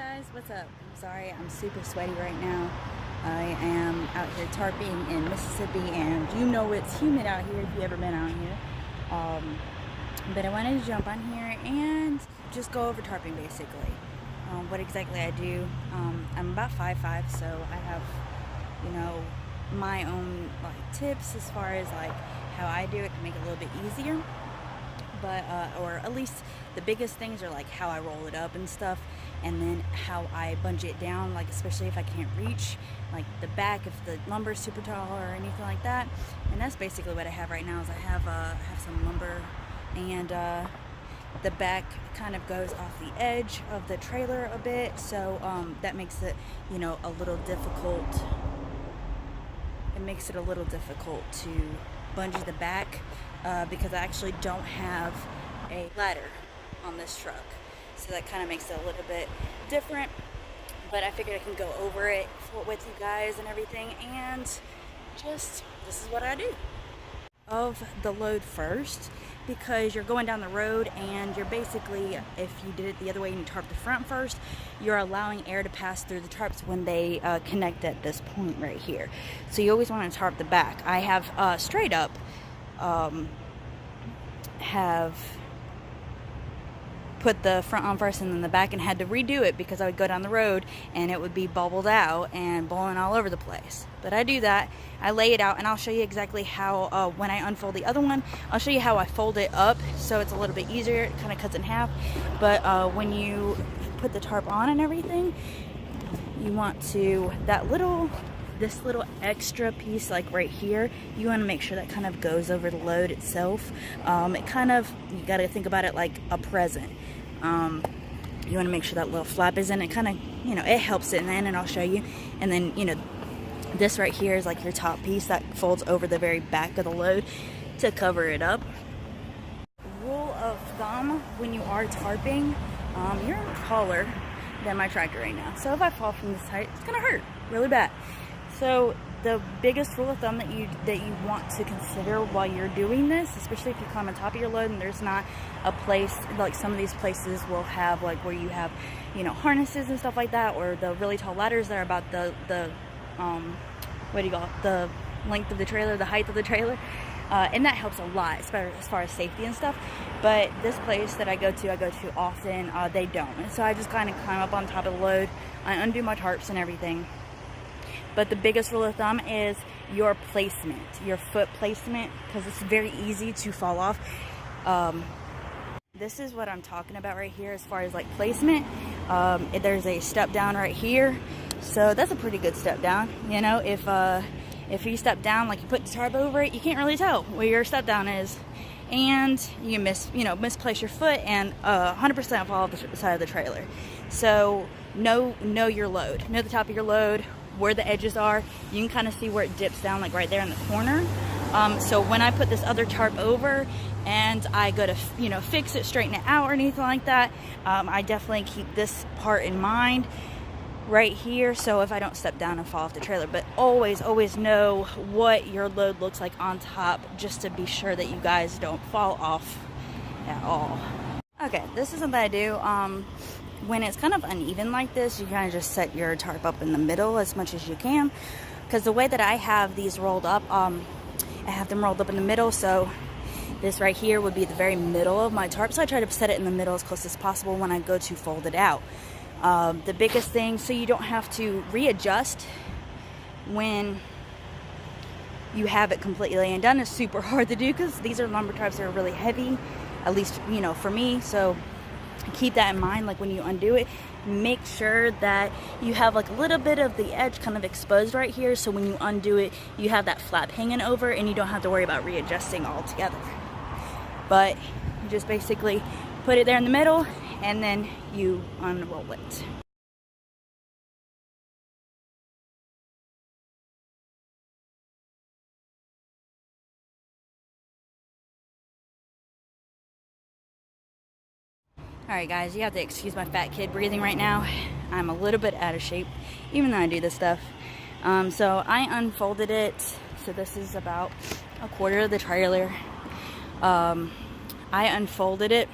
guys, what's up? I'm sorry, I'm super sweaty right now. I am out here tarping in Mississippi, and you know it's humid out here if you've ever been out here. But I wanted to jump on here and just go over tarping basically. What exactly I do. I'm about 5'5", so I have, my own tips as far as how I do it to make it a little bit easier. But or at least the biggest things are how I roll it up and stuff, and then how I bunge it down, especially if I can't reach the back, if the lumber is super tall or anything like that. And that's basically what I have right now. Is I have some lumber, and the back kind of goes off the edge of the trailer a bit, so that makes it a little difficult. It makes it a little difficult to bungee the back because I actually don't have a ladder on this truck, so that kind of makes it a little bit different. But I figured I can go over it with you guys and everything, and just this is what I do. Of the load first, because you're going down the road and you're basically, if you did it the other way and you tarp the front first, you're allowing air to pass through the tarps when they connect at this point right here. So you always want to tarp the back. I have straight up have put the front on first and then the back, and had to redo it because I would go down the road and it would be bubbled out and blowing all over the place. But I do that, I lay it out, and I'll show you exactly how when I unfold the other one, I'll show you how I fold it up so it's a little bit easier. It kind of cuts in half. But when you put the tarp on and everything, you want to, this little extra piece right here, you want to make sure that kind of goes over the load itself. It kind of, you got to think about it like a present. You want to make sure that little flap is in. It kind of, it helps it in, and I'll show you. And then, this right here is your top piece that folds over the very back of the load to cover it up. Rule of thumb, when you are tarping, you're taller than my tractor right now. So if I fall from this height, it's going to hurt really bad. So the biggest rule of thumb that you want to consider while you're doing this, especially if you climb on top of your load and there's not a place, some of these places will have where you have, harnesses and stuff like that, or the really tall ladders that are about the what do you call it, the length of the trailer, the height of the trailer, and that helps a lot as far as safety and stuff. But this place that I go to often, they don't, and so I just kind of climb up on top of the load, I undo my tarps and everything. But the biggest rule of thumb is your placement, your foot placement, because it's very easy to fall off. This is what I'm talking about right here as far as placement. There's a step down right here, so that's a pretty good step down. If you step down, you put the tarp over it, you can't really tell where your step down is, and you misplace your foot and 100% fall off the side of the trailer. So know your load, know the top of your load, where the edges are. You can kind of see where it dips down, right there in the corner. So when I put this other tarp over and I go to fix it, straighten it out or anything like that, I definitely keep this part in mind right here, so if I don't step down and fall off the trailer. But always know what your load looks like on top, just to be sure that you guys don't fall off at all. Okay, this is something I do. When it's kind of uneven like this, you kind of just set your tarp up in the middle as much as you can, because the way that I have these rolled up, I have them rolled up in the middle, so this right here would be the very middle of my tarp, so I try to set it in the middle as close as possible when I go to fold it out. The biggest thing, so you don't have to readjust when you have it completely laying down, is super hard to do because these are lumber tarps that are really heavy, at least for me. So keep that in mind, when you undo it, make sure that you have a little bit of the edge kind of exposed right here, so when you undo it, you have that flap hanging over and you don't have to worry about readjusting all together. But you just basically put it there in the middle and then you unroll it. Alright guys, you have to excuse my fat kid breathing right now. I'm a little bit out of shape, even though I do this stuff. So I unfolded it. So this is about a quarter of the trailer. I unfolded it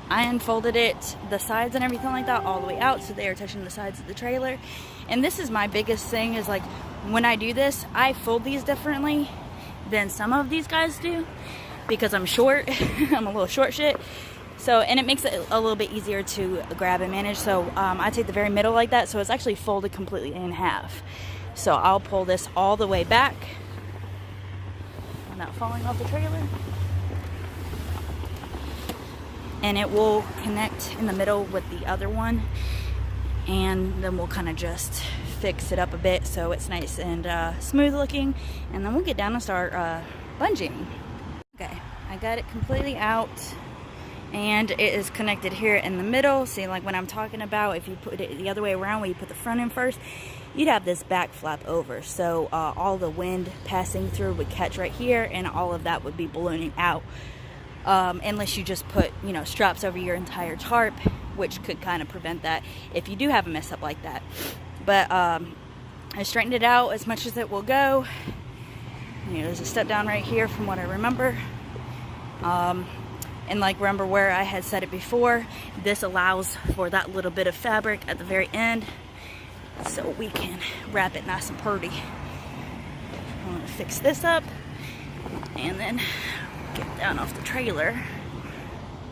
I unfolded it, the sides and everything like that, all the way out, so they are touching the sides of the trailer. And this is my biggest thing, is like, when I do this, I fold these differently than some of these guys do, because I'm short. I'm a little short shit. So, and it makes it a little bit easier to grab and manage. So I take the very middle like that, so it's actually folded completely in half. So I'll pull this all the way back without falling off the trailer. And it will connect in the middle with the other one. And then we'll kind of just fix it up a bit so it's nice and smooth looking. And then we'll get down and start bungeeing. Okay, I got it completely out. And it is connected here in the middle. See, like when I'm talking about, if you put it the other way around, where you put the front in first, you'd have this back flap over. So all the wind passing through would catch right here, and all of that would be ballooning out. Unless you just put, you know, straps over your entire tarp, which could kind of prevent that if you do have a mess up like that. But I straightened it out as much as it will go. You know, there's a step down right here from what I remember. And like, remember where I had said it before, this allows for that little bit of fabric at the very end, so we can wrap it nice and pretty. I'm gonna fix this up and then get down off the trailer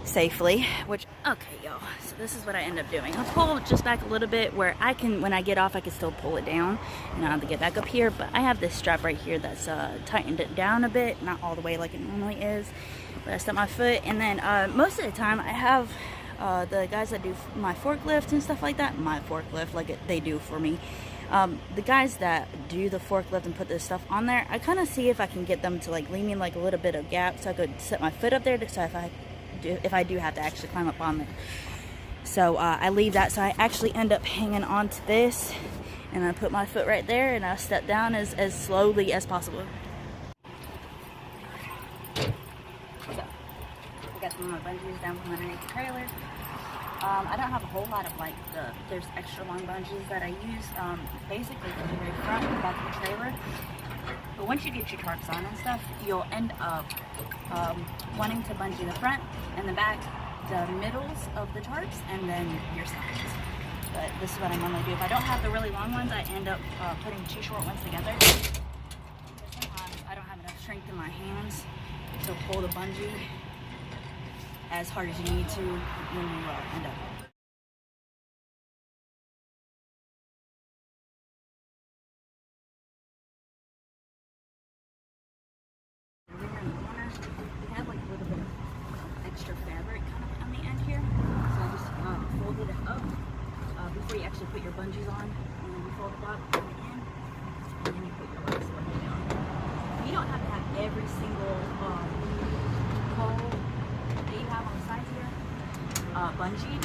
safely, which, okay y'all, so this is what I end up doing. I'll pull just back a little bit where I can, when I get off, I can still pull it down, and I have to get back up here, but I have this strap right here that's tightened it down a bit, not all the way like it normally is. But I step my foot, and then most of the time I have the guys that do my forklift and stuff like that, my forklift, like they do for me. The guys that do the forklift and put this stuff on there, I kind of see if I can get them to like leave me like a little bit of gap, so I could set my foot up there, so if I do have to actually climb up on there. So I leave that, so I actually end up hanging on to this, and I put my foot right there, and I step down as slowly as possible. Some of my bungees down from underneath the trailer. I don't have a whole lot of like there's extra long bungees that I use basically for the very front and back of the trailer. But once you get your tarps on and stuff, you'll end up wanting to bungee the front and the back, the middles of the tarps, and then your sides. But this is what I normally do. If I don't have the really long ones, I end up putting two short ones together. Because sometimes I don't have enough strength in my hands to pull the bungee as hard as you need to when you end up. Here in the corner, we have like a little bit of extra fabric kind of on the end here, so I just folded it up before you actually put your bungees on, and then you fold it up on the end, and then you put your last bungee down. You don't have to have every single hole that you have on the sides here bungeed.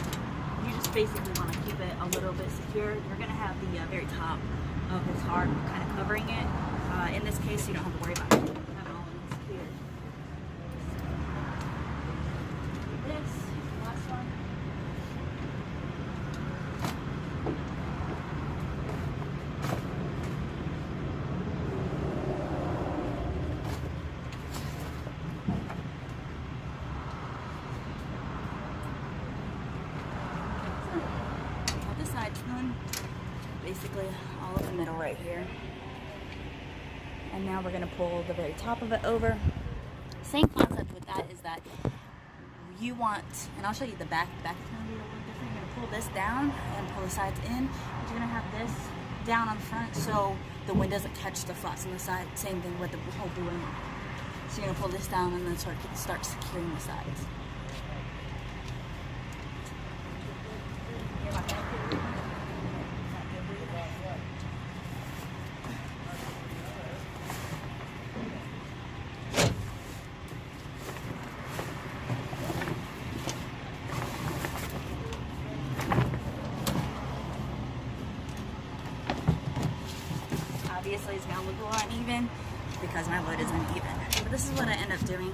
You just basically want to keep it a little bit secure. You're going to have the very top of the tarp kind of covering it. In this case, you don't have to worry about it. Have it all insecure. This last one. Basically all of the middle right here, and now we're going to pull the very top of it over. Same concept with that is that you want, and I'll show you the back is going to be a little different. You're going to pull this down and pull the sides in, but you're going to have this down on the front so the wind doesn't catch the flats on the side. Same thing with the whole balloon. So you're going to pull this down and then start securing the sides. Obviously it's gonna look a lot uneven because my load is uneven, but this is what I end up doing.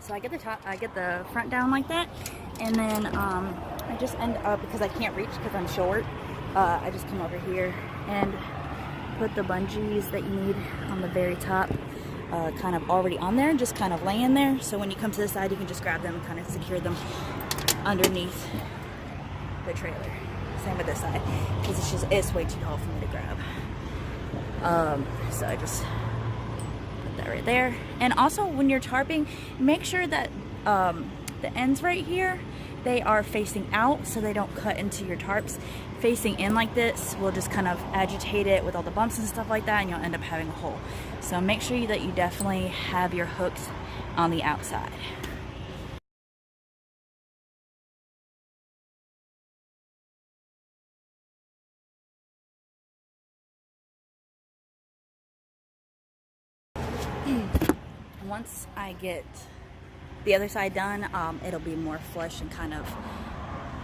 So I get the front down like that, and then I just end up, because I can't reach because I'm short, I just come over here and put the bungees that you need on the very top kind of already on there, just kind of laying there. So when you come to the side, you can just grab them and kind of secure them underneath the trailer. Same with this side, because it's way too tall for me to grab. So I just put that right there. And also when you're tarping, make sure that the ends right here, they are facing out so they don't cut into your tarps. Facing in like this will just kind of agitate it with all the bumps and stuff like that, and you'll end up having a hole. So make sure that you definitely have your hooks on the outside. Once I get the other side done, it'll be more flush and kind of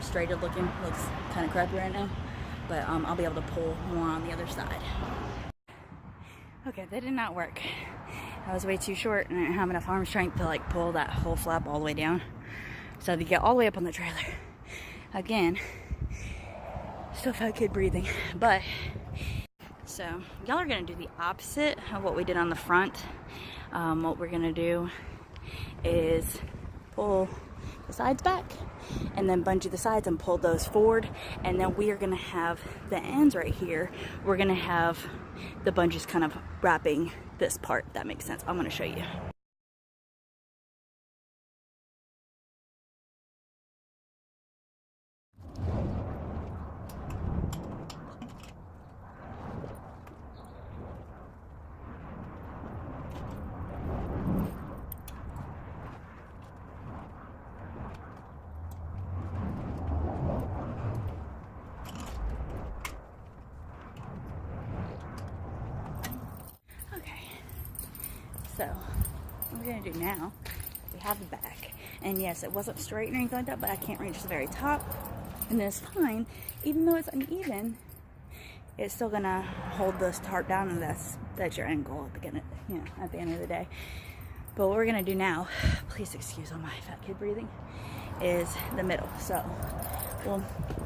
straighter looking. Looks kind of crappy right now, but I'll be able to pull more on the other side. Okay, that did not work. I was way too short and I didn't have enough arm strength to like pull that whole flap all the way down. So I had to get all the way up on the trailer. Again, still felt kid breathing, but so y'all are gonna do the opposite of what we did on the front. What we're gonna do is pull the sides back and then bungee the sides and pull those forward, and then we are gonna have the ends right here. We're gonna have the bungees kind of wrapping this part, if that makes sense. I'm gonna show you. So what we're gonna do now, we have the back, and yes, it wasn't straight or anything like that, but I can't reach the very top, and that's fine. Even though it's uneven, it's still gonna hold this tarp down, and that's your end goal at the beginning, you know, at the end of the day. But what we're gonna do now, please excuse all my fat kid breathing, is the middle. So, well,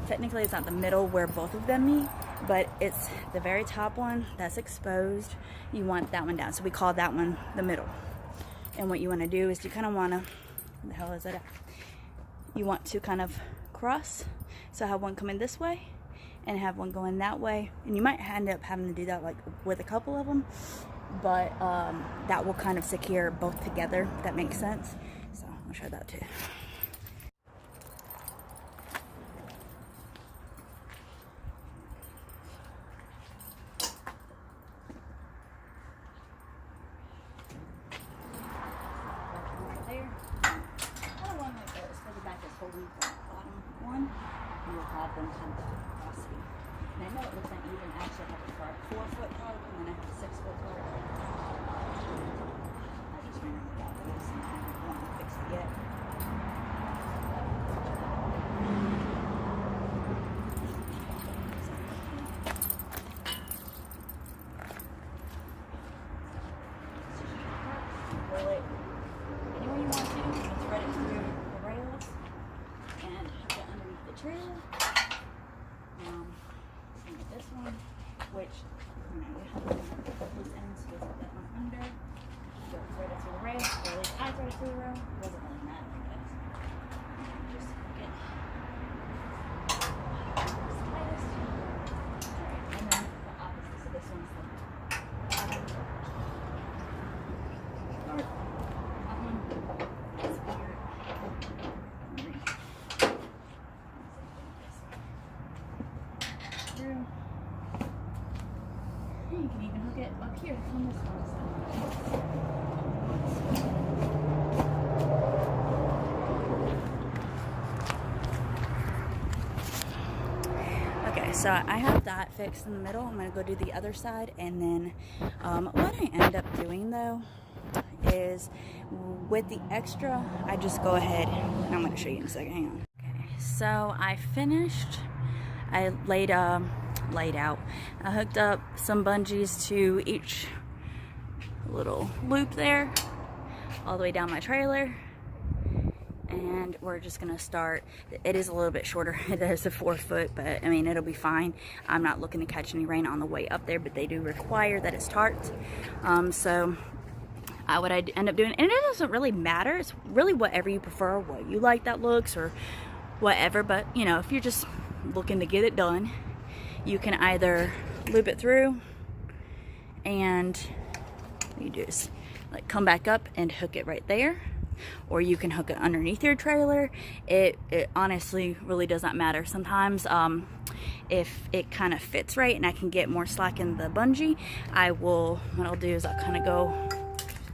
technically it's not the middle where both of them meet, but it's the very top one that's exposed. You want that one down, so we call that one the middle. And what you want to do is you kind of want to, where the hell is it at? You want to kind of cross, so have one coming this way and have one going that way, and you might end up having to do that like with a couple of them, but that will kind of secure both together, if that makes sense. So I'll show that too. Holding the bottom one, you will have them kind of velocity. And I know it looks like you even actually have a 4-foot tarp, and then I have a 6-foot tarp. I just remember that was something I want to fix it yet. Roll it anywhere you want to, thread it through the rails, and hook it underneath the trailer. This one, which you know you have loose ends, so just put that one under. Go thread it through the rail, or at least I thread it through the rail. It doesn't really matter, but just hook it. Tightest. Alright, and then the opposite. So this one's the bottom. Or that one. That's weird. Through. You can even hook it up here on this one. Okay, so I have that fixed in the middle. I'm going to go do the other side, and then what I end up doing though is with the extra, I just go ahead, and I'm going to show you in a second. Hang on. Okay, so I finished. I laid out. I hooked up some bungees to each little loop there, all the way down my trailer, and we're just gonna start. It is a little bit shorter. It is a 4-foot, but I mean it'll be fine. I'm not looking to catch any rain on the way up there, but they do require that it's tarped. So what I end up doing, and it doesn't really matter, it's really whatever you prefer, what you like that looks or whatever, but you know, if you're just looking to get it done, you can either loop it through and you just like come back up and hook it right there, or you can hook it underneath your trailer. It honestly really does not matter. Sometimes if it kind of fits right and I can get more slack in the bungee, what I'll do is I'll kind of go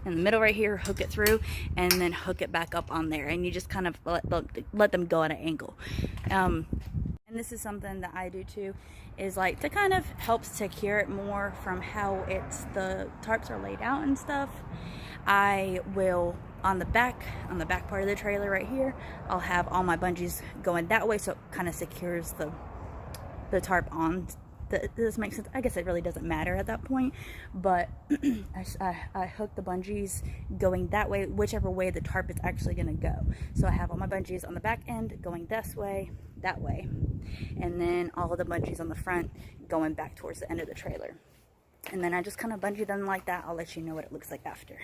in the middle right here, hook it through, and then hook it back up on there, and you just kind of let them go at an angle. And this is something that I do too, is like to kind of help secure it more from how the tarps are laid out and stuff. I will, on the back part of the trailer right here, I'll have all my bungees going that way, so it kind of secures the tarp on. Does this make sense? I guess it really doesn't matter at that point, but I hook the bungees going that way, whichever way the tarp is actually going to go. So I have all my bungees on the back end going this way, that way, and then all of the bungees on the front going back towards the end of the trailer. And then I just kind of bungee them like that. I'll let you know what it looks like after.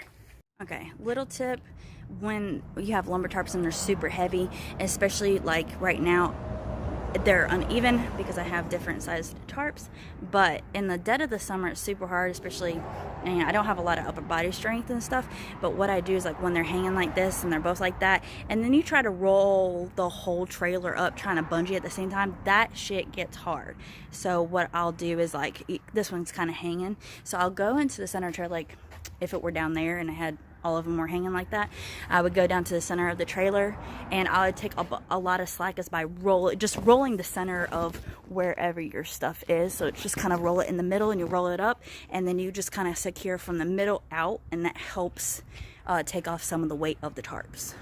Okay, little tip, when you have lumber tarps and they're super heavy, especially like right now, they're uneven because I have different sized tarps, but in the dead of the summer it's super hard, especially, and I don't have a lot of upper body strength and stuff, but what I do is like when they're hanging like this and they're both like that, and then you try to roll the whole trailer up trying to bungee at the same time, that shit gets hard. So what I'll do is like, this one's kind of hanging, so I'll go into the center trailer, like if it were down there and I had all of them were hanging like that, I would go down to the center of the trailer, and I would take a lot of slack as by just rolling the center of wherever your stuff is. So it's just kind of roll it in the middle and you roll it up, and then you just kind of secure from the middle out, and that helps take off some of the weight of the tarps.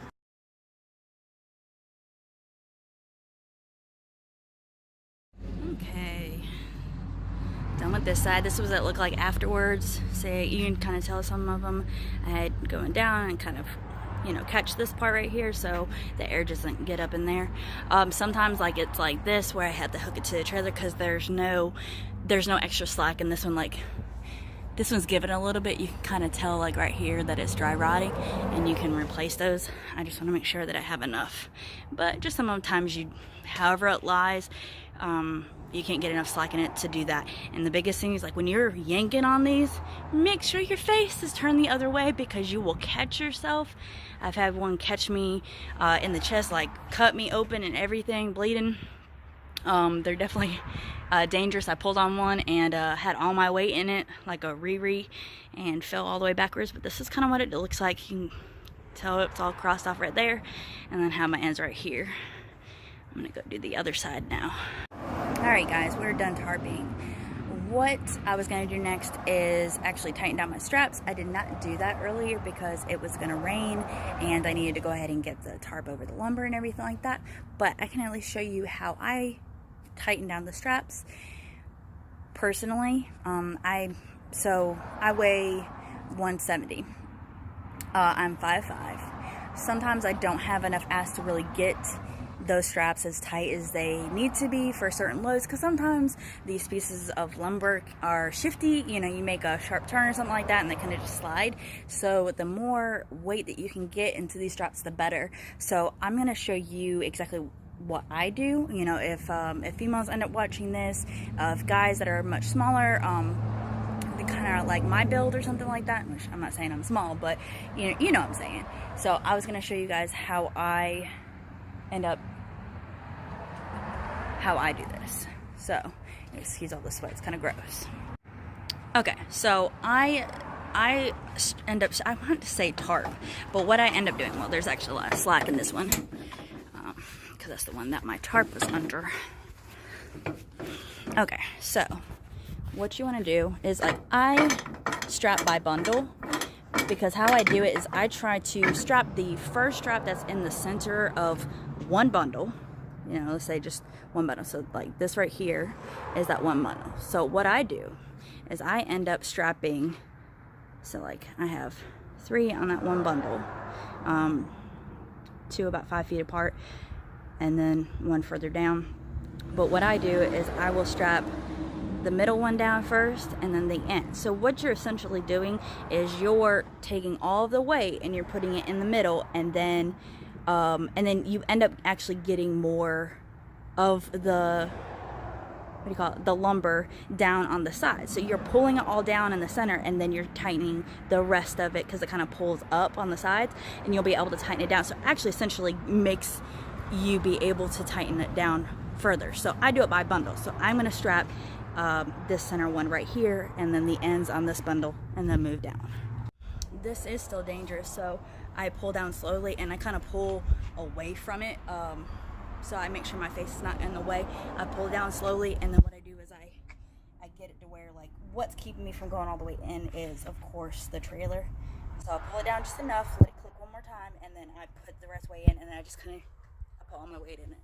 Okay, done with this side. This was what it looked like afterwards. Say, you can kind of tell some of them I had going down and kind of, you know, catch this part right here so the air doesn't get up in there. Sometimes like it's like this where I had to hook it to the trailer because there's no extra slack, and this one, like this one's given a little bit. You can kind of tell like right here that it's dry rotting, and you can replace those. I just want to make sure that I have enough, but just sometimes however it lies, you can't get enough slack in it to do that. And the biggest thing is like when you're yanking on these, make sure your face is turned the other way because you will catch yourself. I've had one catch me in the chest, like cut me open and everything, bleeding. They're definitely dangerous. I pulled on one and had all my weight in it like a riri and fell all the way backwards, but this is kind of what it looks like. You can tell it's all crossed off right there, and then have my ends right here. I'm gonna go do the other side now. Alright guys, we're done tarping. What I was going to do next is actually tighten down my straps. I did not do that earlier because it was going to rain and I needed to go ahead and get the tarp over the lumber and everything like that. But I can at least show you how I tighten down the straps. Personally, I weigh 170. I'm 5'5". Sometimes I don't have enough ass to really get those straps as tight as they need to be for certain loads, because sometimes these pieces of lumber are shifty. You know, you make a sharp turn or something like that and they kind of just slide. So the more weight that you can get into these straps, the better. So I'm going to show you exactly what I do. You know, if females end up watching this, if guys that are much smaller, they kind of like my build or something like that, which I'm not saying I'm small, but you know what I'm saying. So I was going to show you guys how I do this. So excuse all the sweat, it's kind of gross. Okay, so I end up, I want to say tarp, but what I end up doing, well, there's actually a lot of slack in this one because that's the one that my tarp was under. Okay, so what you want to do is, like, I strap by bundle, because how I do it is I try to strap the first strap that's in the center of one bundle. You know, let's say just one bundle. So like this right here is that one bundle. So what I do is I end up strapping, so like I have 3 on that one bundle, 2 about 5 feet apart, and then 1 further down. But what I do is I will strap the middle one down first and then the end. So what you're essentially doing is you're taking all of the weight and you're putting it in the middle, and then you end up actually getting more of the, what do you call it, the lumber down on the side. So you're pulling it all down in the center, and then you're tightening the rest of it because it kind of pulls up on the sides, and you'll be able to tighten it down. So it actually essentially makes you be able to tighten it down further. So I do it by bundle. So I'm going to strap this center one right here, and then the ends on this bundle, and then move down. This is still dangerous, so I pull down slowly and I kind of pull away from it, so I make sure my face is not in the way. I pull down slowly, and then what I do is I get it to where, like, what's keeping me from going all the way in is, of course, the trailer. So I pull it down just enough, let it click one more time, and then I put the rest weight in, and then I just kind of put all my weight in it.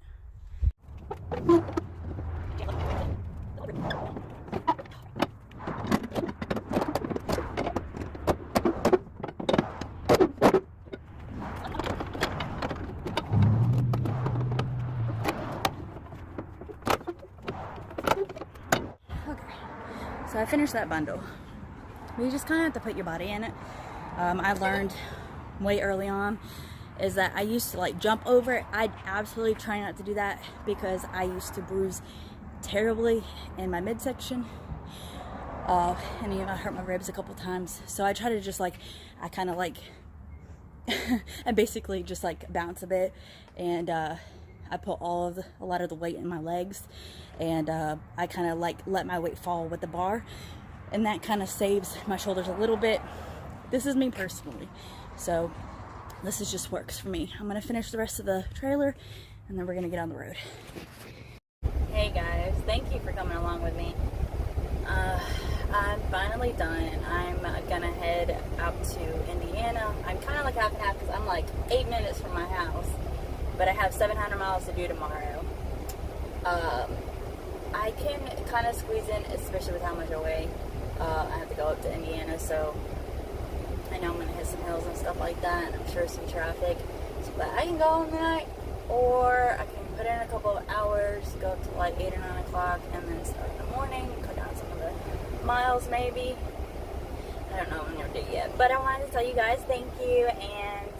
So I finished that bundle. You just kind of have to put your body in it. I learned way early on is that I used to like jump over it. I absolutely try not to do that because I used to bruise terribly in my midsection. And you know, I hurt my ribs a couple times. So I try to just like, I kind of like, I basically just like bounce a bit, and I put a lot of the weight in my legs, and I kind of like let my weight fall with the bar, and that kind of saves my shoulders a little bit. This is me personally, so this is just works for me. I'm gonna finish the rest of the trailer, and then we're gonna get on the road. Hey guys, thank you for coming along with me. I'm finally done. I'm gonna head out to Indiana. I'm kind of like half and half because I'm like 8 minutes from my house, but I have 700 miles to do tomorrow. I can kind of squeeze in, especially with how much I weigh. I have to go up to Indiana, so I know I'm going to hit some hills and stuff like that, and I'm sure some traffic. But I can go in the night, or I can put in a couple of hours, go up to like 8 or 9 o'clock, and then start in the morning, cut down some of the miles maybe. I don't know, I'm never did yet. But I wanted to tell you guys thank you, and